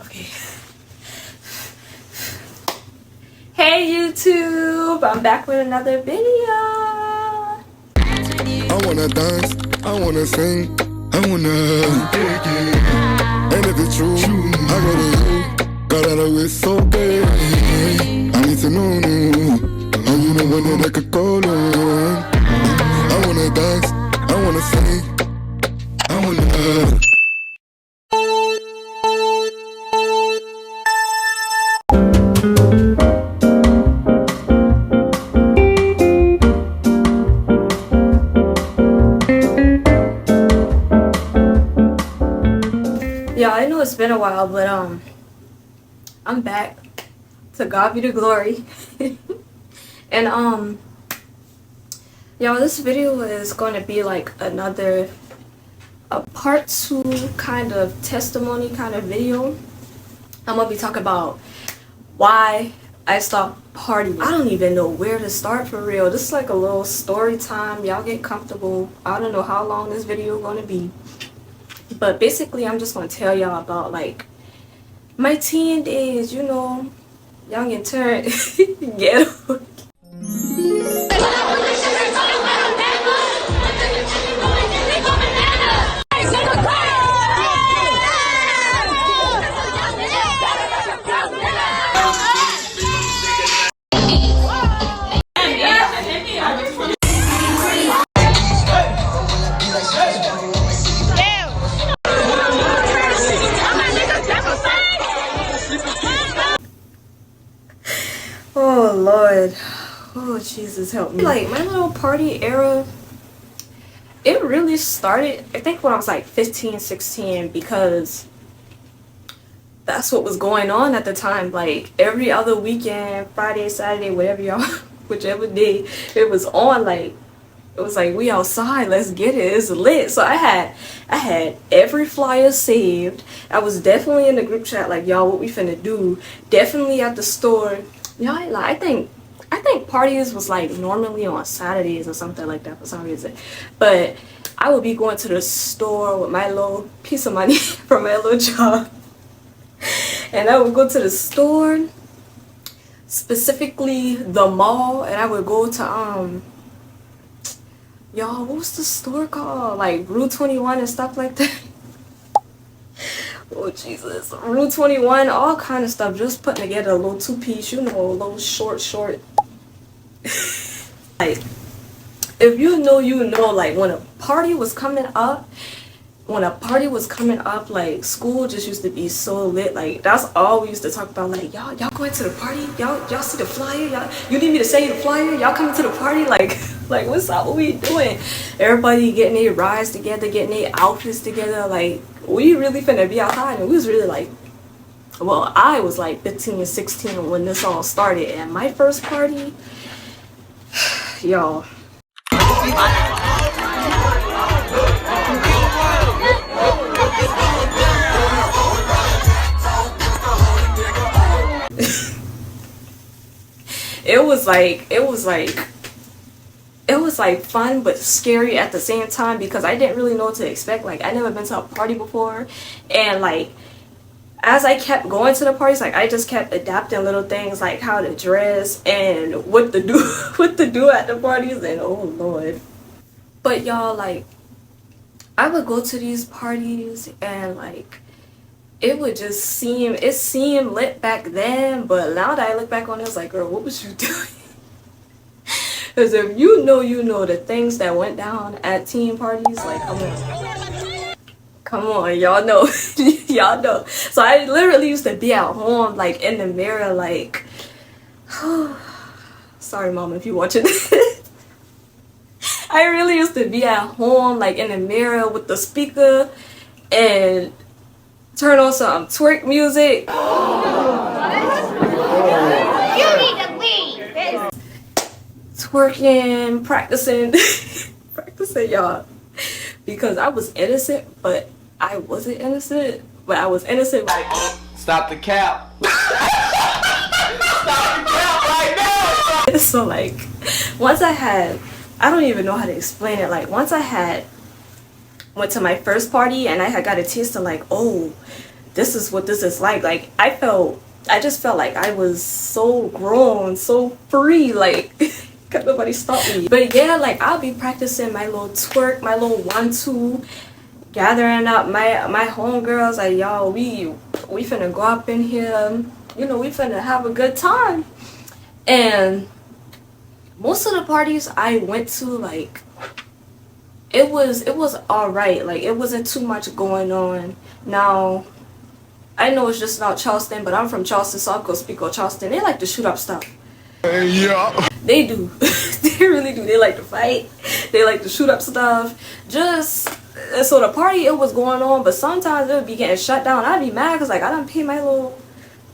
Okay. Hey YouTube, I'm back with another video. I wanna dance, I wanna sing, I wanna And if it's true, I gotta you. Gotta know it's so bad. I need to know, are you the one that I could call on? I wanna dance, I wanna sing, I wanna Yeah, I know it's been a while, but I'm back. To God be the glory. And y'all, this video is going to be like a part 2 kind of testimony kind of video. I'm gonna be talking about why I stopped partying. I don't even know where to start for real. This is like a little story time. Y'all get comfortable. I don't know how long this video is gonna be, but basically I'm just gonna tell y'all about like my teen days, you know, young and turned ghetto. Oh Lord, oh Jesus help me. Like my little party era, it really started I think when I was like 15, 16, because that's what was going on at the time. Like every other weekend, Friday, Saturday, whatever y'all, whichever day it was on, like it was like we outside, let's get it, it's lit. So I had every flyer saved. I was definitely in the group chat like, y'all, what we finna do? Definitely at the store. Y'all, like, I think parties was like normally on Saturdays or something like that for some reason. But I would be going to the store with my little piece of money from my little job. And I would go to the store, specifically the mall, and I would go to y'all, what was the store called? Like Rue 21 and stuff like that. Oh Jesus, Rue 21, all kind of stuff. Just putting together a little 2-piece, you know, a little short. Like, if you know, you know. Like when a party was coming up, like school just used to be so lit. Like that's all we used to talk about. Like y'all going to the party? Y'all see the flyer? You need me to send you the flyer? Y'all coming to the party? Like what's up? What we doing? Everybody getting their rides together, getting their outfits together. Like we really finna be outside, and we was really like, well, I was like 15 and 16 when this all started, and my first party, y'all. it was like fun but scary at the same time, because I didn't really know what to expect. Like I never been to a party before, and like as I kept going to the parties, like I just kept adapting little things like how to dress and what to do at the parties, and oh Lord. But y'all, like I would go to these parties and like it seemed lit back then, but now that I look back on it, it's like, girl, what was you doing? Because if you know the things that went down at teen parties, like come on, y'all know. Y'all know. So I literally used to be at home, like in the mirror, like sorry mom if you watching this. I really used to be at home, like in the mirror with the speaker and turn on some twerk music. You need to leave. Twerking, practicing, y'all. Because I was innocent, but I wasn't innocent. But I was innocent. Like, stop the cap. Stop the cap right now. So like, once I don't even know how to explain it. Like once I went to my first party and I had got a taste of like, oh, this is what this is like. Like, I just felt like I was so grown, so free, like, could nobody stop me. But yeah, like, I'll be practicing my little twerk, my little 1-2, gathering up my homegirls, like, y'all, we finna go up in here, you know, we finna have a good time. And most of the parties I went to, like, it was alright. Like, it wasn't too much going on. Now, I know it's just not Charleston, but I'm from Charleston, so I'll go speak on Charleston. They like to shoot up stuff. Yeah. They do. They really do. They like to fight. They like to shoot up stuff. Just, so the party, it was going on, but sometimes it would be getting shut down. I'd be mad because, like, I done paid my little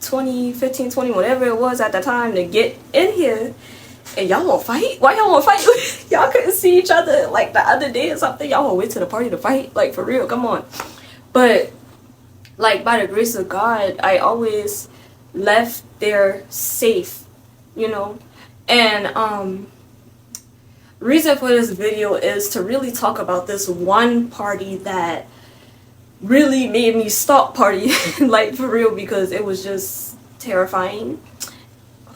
20, 15, 20, whatever it was at the time to get in here. And y'all won't fight? Why y'all won't fight? Y'all couldn't see each other, like, the other day or something? Y'all won't wait to the party to fight? Like, for real, come on. But, like, by the grace of God, I always left there safe, you know. And reason for this video is to really talk about this one party that really made me stop partying, like, for real, because it was just terrifying,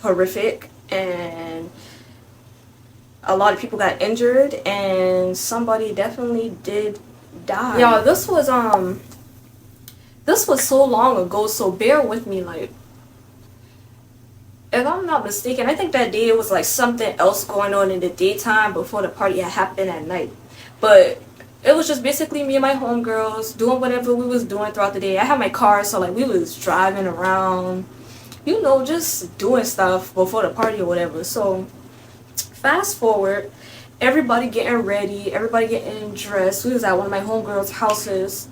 horrific, and a lot of people got injured, and somebody definitely did die. Y'all, this was so long ago, so bear with me. Like, if I'm not mistaken, I think that day it was like something else going on in the daytime before the party had happened at night. But it was just basically me and my homegirls doing whatever we was doing throughout the day. I had my car, so like we was driving around, you know, just doing stuff before the party or whatever. So fast forward, everybody getting ready, everybody getting dressed. We was at one of my homegirls' houses.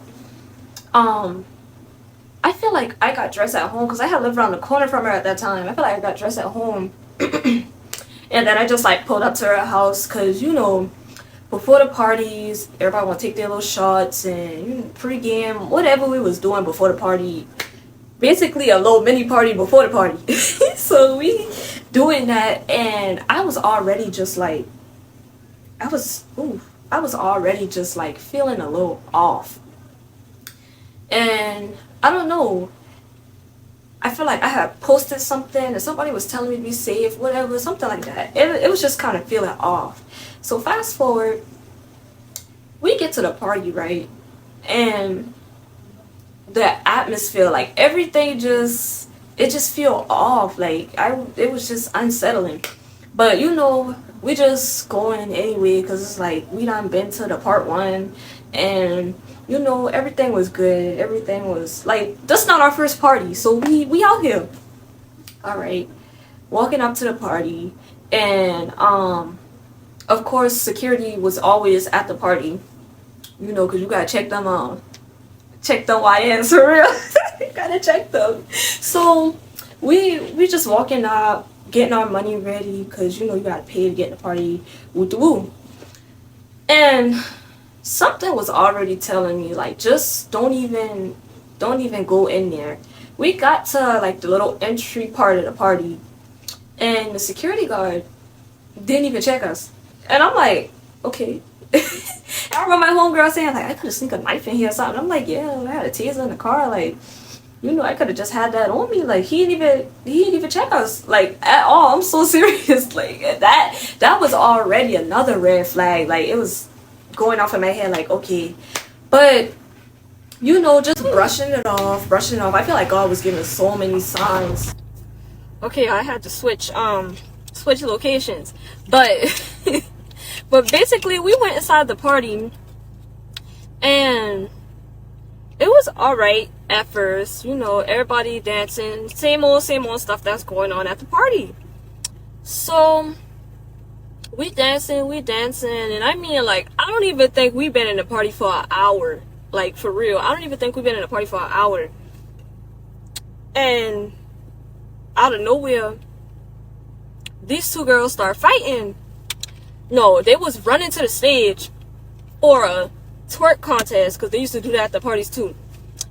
I feel like I got dressed at home because I had lived around the corner from her at that time. I feel like I got dressed at home. And then I just like pulled up to her house because, you know, before the parties, everybody want to take their little shots and, you know, pregame, whatever we was doing before the party. Basically a little mini party before the party. So we doing that, and I was already just like, I was already just like feeling a little off. And I don't know, I feel like I had posted something and somebody was telling me to be safe, whatever, something like that. It was just kind of feeling off. So fast forward, we get to the party, right? And the atmosphere, like everything just feel off. Like it was just unsettling. But you know, we just going anyway because it's like we done been to the part 1, and you know, everything was good. Everything was like, that's not our first party, so we out here. All right, walking up to the party, and of course security was always at the party, you know, because you gotta check them YNs for real. You gotta check them. So we just walking up, getting our money ready, because you know you gotta pay to get in the party. Woo. And something was already telling me, like, just don't even go in there. We got to like the little entry part of the party, and the security guard didn't even check us. And I'm like, okay. I remember my homegirl saying, like, I could have sneaked a knife in here or something. I'm like, yeah, I had a taser in the car, like, you know, I could have just had that on me. Like, he didn't even check us, like, at all. I'm so serious. Like, that was already another red flag. Like, it was going off in my head, like, okay. But you know, just brushing it off. I feel like God was giving so many signs. Okay, I had to switch locations, but but basically we went inside the party, and it was alright at first. You know, everybody dancing, same old stuff that's going on at the party. So we dancing, and I mean, like, I don't even think we've been in the party for an hour. Like, for real, I don't even think we've been in the party for an hour. And out of nowhere, these two girls start fighting. No, they was running to the stage for a twerk contest, because they used to do that at the parties too.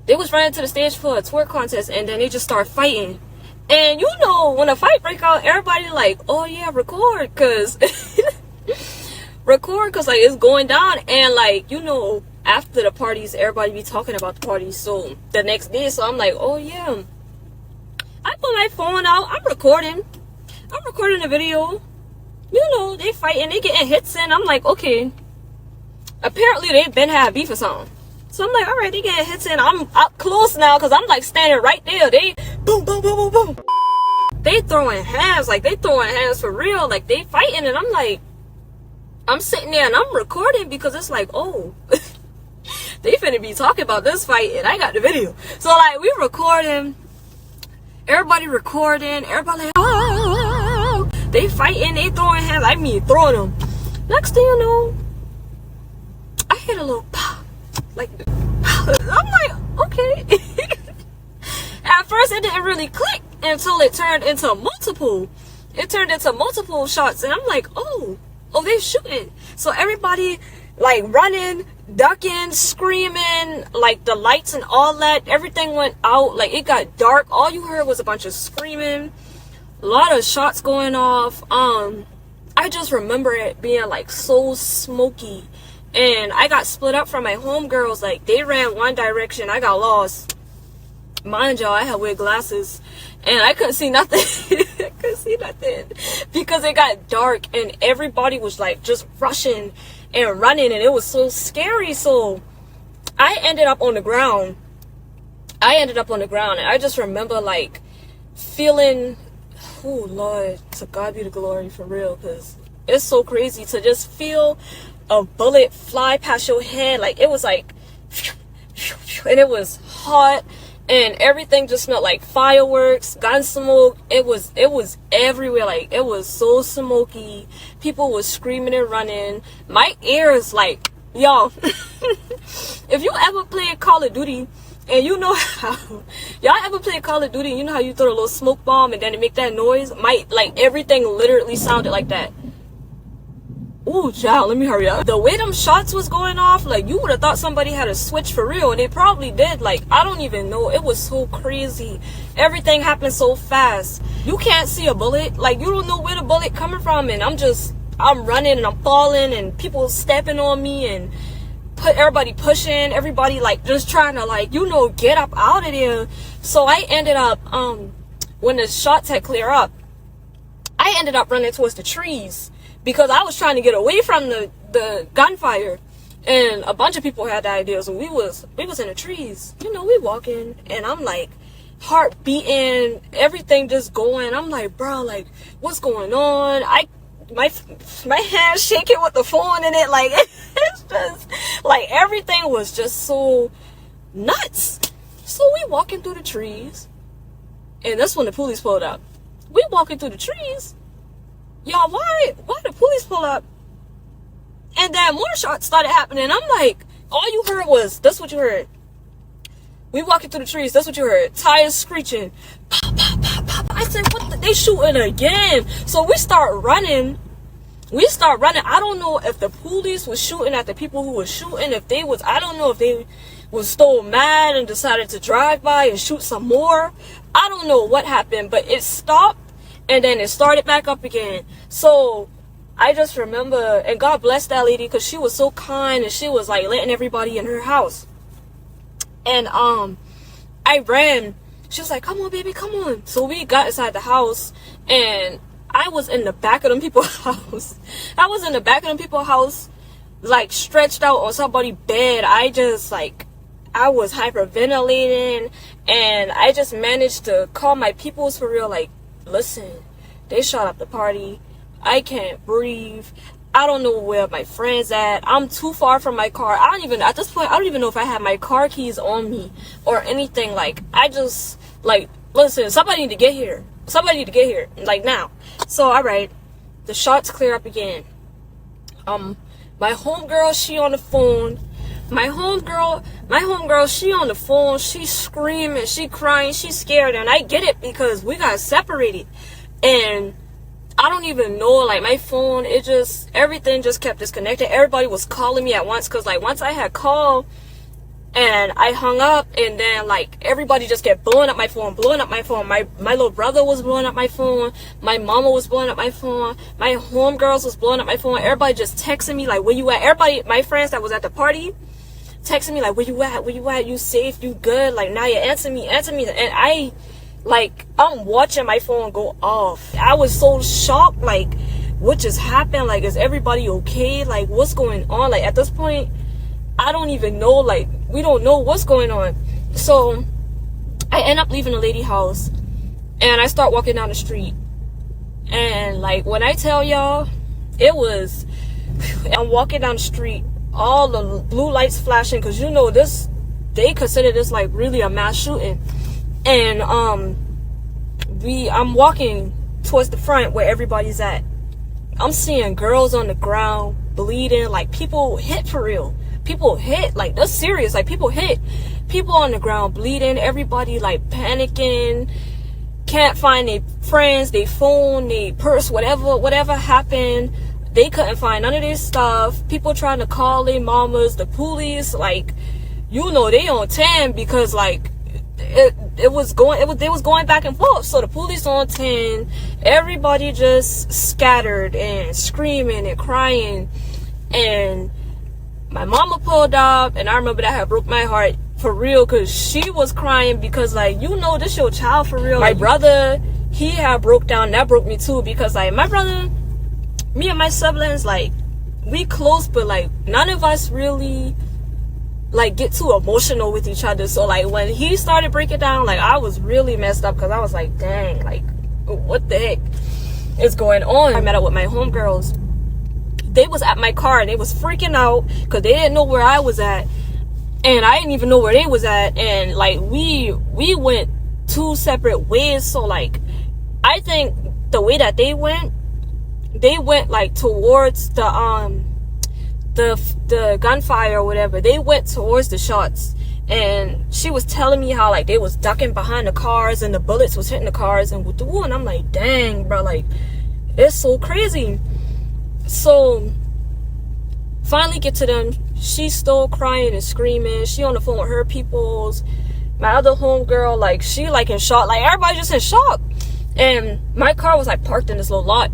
They was running to the stage for a twerk contest, and then they just start fighting. And you know, when a fight break out, everybody like, oh yeah, record, cause like, it's going down. And like, you know, after the parties, everybody be talking about the parties. So the next day, so I'm like, oh yeah. I put my phone out. I'm recording a video. You know, they fighting, they getting hits in. I'm like, okay. Apparently they been having beef or something. So I'm like, all right, they getting hits in. I'm up close now because I'm like standing right there. They boom, boom, boom, boom, boom. They throwing hands, like they throwing hands for real. Like they fighting, and I'm like, I'm sitting there and I'm recording because it's like, oh, they finna be talking about this fight and I got the video. So like we recording, everybody recording, everybody like, oh, they fighting, they throwing hands. I mean throwing them. Next thing you know, I hit a little pop, like I'm like, okay. At first it didn't really click until it turned into multiple. It turned into multiple shots, and I'm like, oh, they shooting. So everybody like running, ducking, screaming, like the lights and all that, everything went out. Like it got dark. All you heard was a bunch of screaming, a lot of shots going off. I just remember it being like so smoky, and I got split up from my homegirls. Like they ran one direction, I got lost. Mind y'all, I had weird glasses and I couldn't see nothing. I couldn't see nothing because it got dark and everybody was like just rushing and running, and it was so scary. So I ended up on the ground. And I just remember like feeling, oh Lord, to God be the glory, for real, because it's so crazy to just feel a bullet fly past your head. Like it was like, and it was hot. And everything just smelled like fireworks, gun smoke. It was everywhere. Like it was so smoky. People was screaming and running. My ears, like, y'all, if you ever played Call of Duty and you know how, y'all ever played Call of Duty and you know how you throw a little smoke bomb and then it make that noise? Like everything literally sounded like that. Ooh, child, let me hurry up. The way them shots was going off, like you would have thought somebody had a switch for real, and they probably did. Like I don't even know. It was so crazy. Everything happened so fast. You can't see a bullet. Like you don't know where the bullet coming from, and I'm running and I'm falling and people stepping on me and everybody pushing, everybody like just trying to like, you know, get up out of there. So I ended up when the shots had cleared up, I ended up running towards the trees, because I was trying to get away from the gunfire, and a bunch of people had the idea. So we was in the trees, you know, we walking, and I'm like heart beating, everything just going. I'm like, bro, like what's going on? My hands shaking with the phone in it, like it's just like everything was just so nuts. So we walking through the trees, and that's when the police pulled up. We walking through the trees. Y'all, why the police pull up? And then more shots started happening. I'm like, all you heard was, that's what you heard. We walking through the trees, that's what you heard. Tires screeching. Pop, pop, pop, pop. I said, what the, they shooting again. So we start running. I don't know if the police was shooting at the people who was shooting. I don't know if they was still mad and decided to drive by and shoot some more. I don't know what happened, but it stopped. And then it started back up again. So I just remember, and God bless that lady, because she was so kind and she was like letting everybody in her house. And I ran. She was like, come on, baby, come on. So we got inside the house, and I was in the back of them people's house. Like stretched out on somebody's bed. I was hyperventilating, and I just managed to call my peoples for real, like, listen, they shot up the party. I can't breathe. I don't know where my friend's at. I'm too far from my car. At this point, I don't even know if I have my car keys on me or anything. Like, I just, like, listen, somebody need to get here. Like, now. So, alright. The shots clear up again. My homegirl, she on the phone. My homegirl, she on the phone, she screaming, she crying, she scared, and I get it because we got separated. And I don't even know, like my phone, everything just kept disconnected. Everybody was calling me at once, because like once I had called and I hung up, and then like everybody just kept blowing up my phone. My little brother was blowing up my phone, my mama was blowing up my phone, my homegirls was blowing up my phone. Everybody just texting me like, where you at? Everybody, my friends that was at the party, texting me like, where you at, you safe, you good, like, now you answer me, and I'm watching my phone go off. I was so shocked, like, what just happened? Like, is everybody okay? Like, what's going on? Like, at this point, I don't even know, like, we don't know what's going on. So I end up leaving the lady house, and I start walking down the street, and like, when I tell y'all, I'm walking down the street, all the blue lights flashing, because you know this, they consider this like really a mass shooting. And I'm walking towards the front where everybody's at. I'm seeing girls on the ground bleeding, like people hit for real. People hit, like, that's serious. Like, people hit. People on the ground bleeding. Everybody like panicking. Can't find their friends, their phone, their purse, whatever happened. They couldn't find none of their stuff. People trying to call their mamas, the police, like, you know, they on 10 because like they was going back and forth. So the police on 10, everybody just scattered and screaming and crying. And my mama pulled up, and I remember that had broke my heart for real, because she was crying because, like, you know, this your child for real. My brother, he had broke down. That broke me too, because like my brother, me and my siblings, like, we close, but like none of us really like get too emotional with each other. So like when he started breaking down, like, I was really messed up, because I was like, dang, like, what the heck is going on? I met up with my homegirls. They was at my car, and they was freaking out because they didn't know where I was at, and I didn't even know where they was at. And like we went two separate ways. So like, I think the way that they went like towards the gunfire or whatever. They went towards the shots, and she was telling me how like they was ducking behind the cars, and the bullets was hitting the cars, and and I'm like, dang, bro, like, it's so crazy. So finally get to them. She's still crying and screaming. She on the phone with her peoples. My other homegirl, like, she like in shock. Like, everybody just in shock. And my car was like parked in this little lot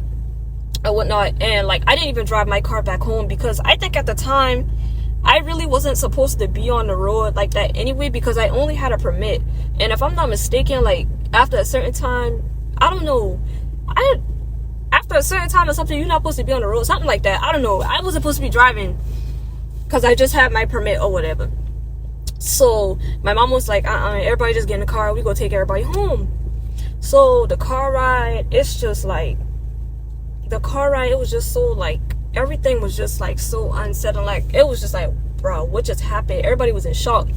and whatnot. And like, I didn't even drive my car back home, because I think at the time I really wasn't supposed to be on the road like that anyway, because I only had a permit. And if I'm not mistaken, like, after a certain time, I don't know, after a certain time or something, you're not supposed to be on the road, something like that. I don't know. I wasn't supposed to be driving because I just had my permit or whatever. So my mom was like, everybody just get in the car, we gonna take everybody home. So the car ride, it's just like, the car ride, it was just so like, everything was just like so unsettling. Like, it was just like, bro, what just happened? Everybody was in shock.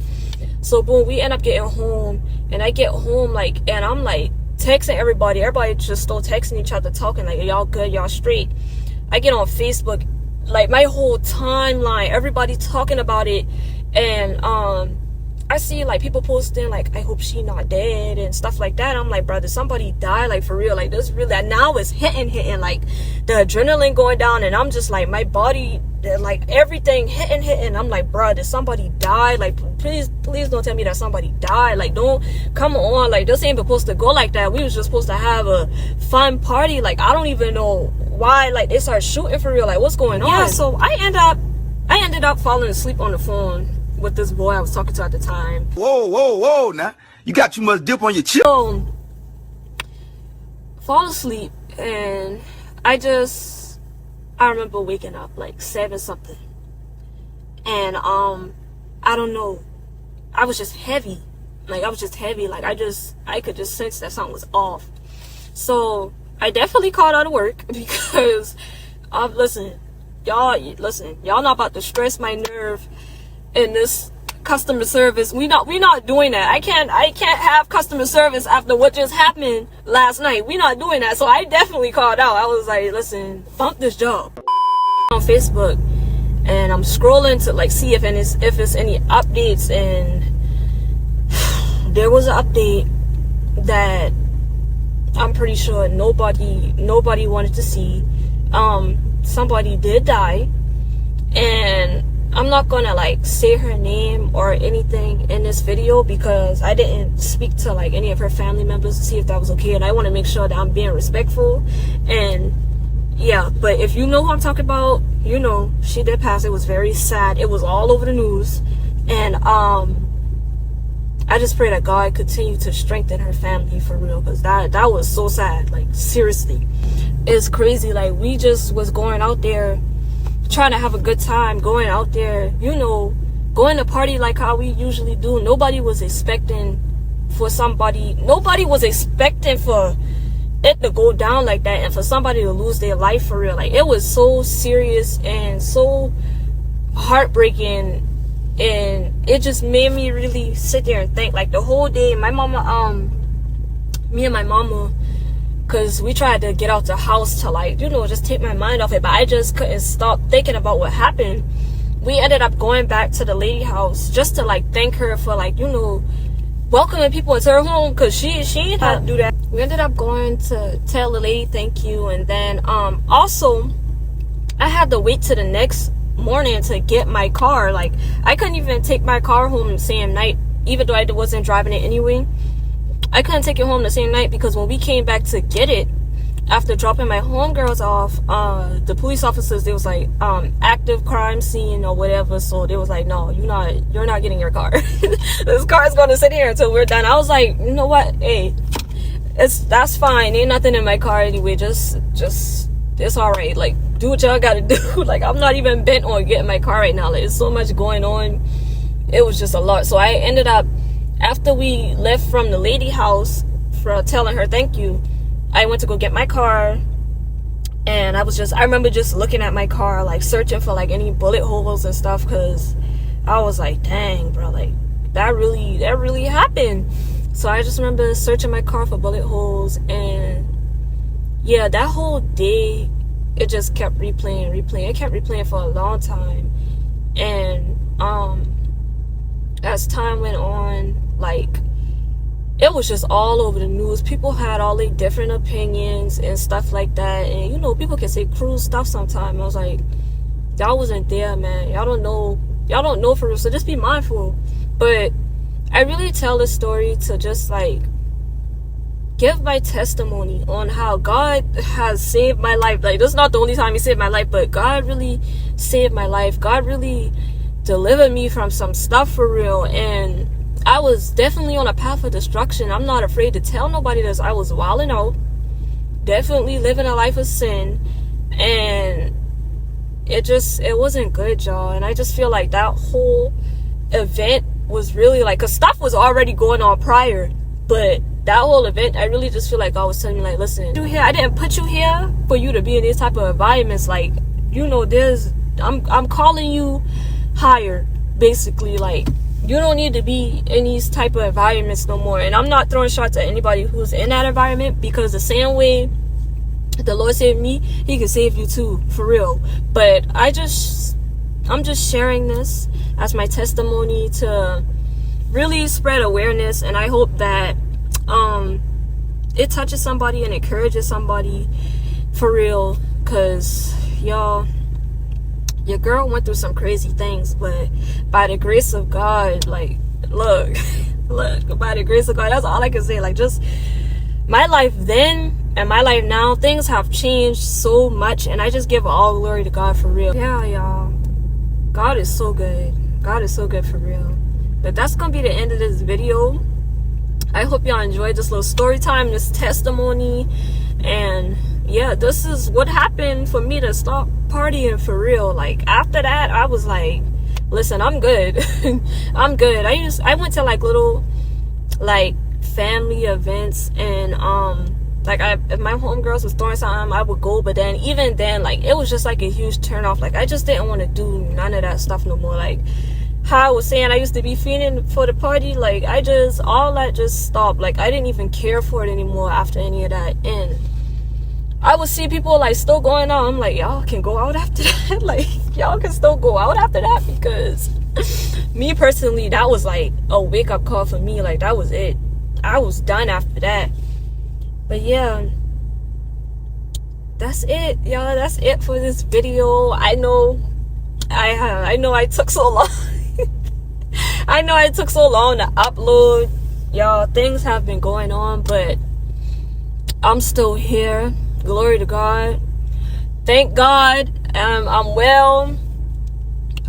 So boom, we end up getting home, and I get home, like, and I'm like texting everybody just still texting each other, talking like, y'all good, y'all straight. I get on Facebook, like, my whole timeline, everybody talking about it. And I see like people posting like, I hope she not dead and stuff like that. I'm like, brother, somebody died, like, for real. Like, this really, now it's hitting, like, the adrenaline going down, and I'm just like, my body, like, everything hitting. I'm like, bro, did somebody die? Like, please don't tell me that somebody died. Like, don't, come on, like, this ain't supposed to go like that. We was just supposed to have a fun party. Like, I don't even know why, like, they started shooting for real. Like, what's going on? Yeah, so I ended up falling asleep on the phone with this boy I was talking to at the time. Whoa, now. You got too much dip on your chip. Fall asleep, and I remember waking up like 7 something. And I don't know, I was just heavy. Like, I could just sense that something was off. So I definitely called out of work, because y'all not about to stress my nerve in this customer service. We not doing that. I can't have customer service after what just happened last night. We not doing that. So I definitely called out. I was like, listen, bump this job. On Facebook, and I'm scrolling to like see if it's any updates, and there was an update that I'm pretty sure nobody wanted to see. Somebody did die, and I'm not gonna like say her name or anything in this video, because I didn't speak to like any of her family members to see if that was okay, and I want to make sure that I'm being respectful. And yeah, but if you know who I'm talking about, you know, she did pass. It was very sad. It was all over the news, And I just pray that God continue to strengthen her family for real, because that was so sad. Like, seriously, it's crazy. Like, we just was going out there trying to have a good time, going out there, you know, going to party like how we usually do. Nobody was expecting for it to go down like that, and for somebody to lose their life for real. Like, it was so serious and so heartbreaking, and it just made me really sit there and think. Like, the whole day, my mama, me and my mama, because we tried to get out the house to, like, you know, just take my mind off it, but I just couldn't stop thinking about what happened. We ended up going back to the lady house just to, like, thank her for, like, you know, welcoming people into her home, because she ain't had to do that. We ended up going to tell the lady thank you, and then also I had to wait till the next morning to get my car. Like, I couldn't even take my car home the same night, even though I wasn't driving it anyway. I couldn't take it home the same night, because when we came back to get it after dropping my homegirls off, the police officers, they was like, active crime scene or whatever. So they was like, no, you're not getting your car. This car is going to sit here until we're done. I was like, you know what, hey, that's fine, ain't nothing in my car anyway, just it's all right. Like, do what y'all gotta do. Like, I'm not even bent on getting my car right now. Like, there's so much going on. It was just a lot. So I ended up, after we left from the lady house for telling her thank you, I went to go get my car, and I remember just looking at my car, like, searching for, like, any bullet holes and stuff, because I was like, dang, bro, like, that really happened. So I just remember searching my car for bullet holes, and yeah, that whole day, it just kept replaying. It kept replaying for a long time, and as time went on, like, it was just all over the news. People had all their different opinions and stuff like that, and you know, people can say cruel stuff sometimes. I was like, y'all wasn't there, man. Y'all don't know for real, so just be mindful. But I really tell this story to just, like, give my testimony on how God has saved my life. Like, this is not the only time he saved my life, but God really saved my life. God really delivered me from some stuff for real, and I was definitely on a path of destruction. I'm not afraid to tell nobody this. I was wilding out, definitely living a life of sin, and it wasn't good, y'all. And I just feel like that whole event was really, like, cause stuff was already going on prior, but that whole event, I really just feel like God was telling me, like, listen, you here, I didn't put you here for you to be in these type of environments. Like, you know, I'm calling you higher, basically. Like, you don't need to be in these type of environments no more. And I'm not throwing shots at anybody who's in that environment, because the same way the Lord saved me, he can save you too, for real. But I'm just sharing this as my testimony to really spread awareness, and I hope that it touches somebody and encourages somebody for real, because y'all, your girl went through some crazy things, but by the grace of God, like, look, by the grace of God, that's all I can say. Like, just my life then and my life now, things have changed so much, and I just give all glory to God for real. Yeah, y'all, God is so good. God is so good for real. But that's gonna be the end of this video. I hope y'all enjoyed this little story time, this testimony, and yeah, this is what happened for me to stop partying for real. Like, after that, I was like, listen, I'm good. I'm good. I went to, like, little, like, family events, and like, if my homegirls was throwing something, I would go. But then, even then, like, it was just like a huge turn off. Like, I just didn't want to do none of that stuff no more. Like, how I was saying, I used to be feeding for the party, like, all that just stopped. Like, I didn't even care for it anymore after any of that. And I would see people, like, still going out. I'm like, y'all can go out after that. Like, y'all can still go out after that, because me personally, that was like a wake-up call for me. Like, that was it. I was done after that. But yeah, that's it, y'all. That's it for this video. I know I took so long. I know I took so long to upload, y'all. Things have been going on, but I'm still here. Glory to God. Thank God. I'm well.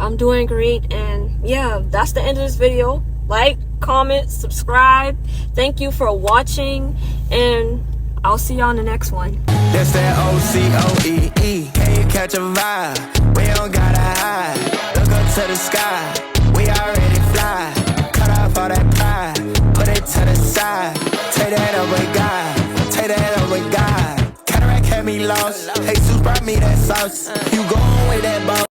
I'm doing great, and yeah, that's the end of this video. Like, comment, subscribe. Thank you for watching, and I'll see y'all in the next one. That's that OCOEE. Can you catch a vibe? We don't gotta hide. Look up to the sky. We already fly. Cut off all that pride. Put it to the side. Take that up with God. Take that up with God. Cataract had me lost. Jesus brought me that sauce. You going with that boss.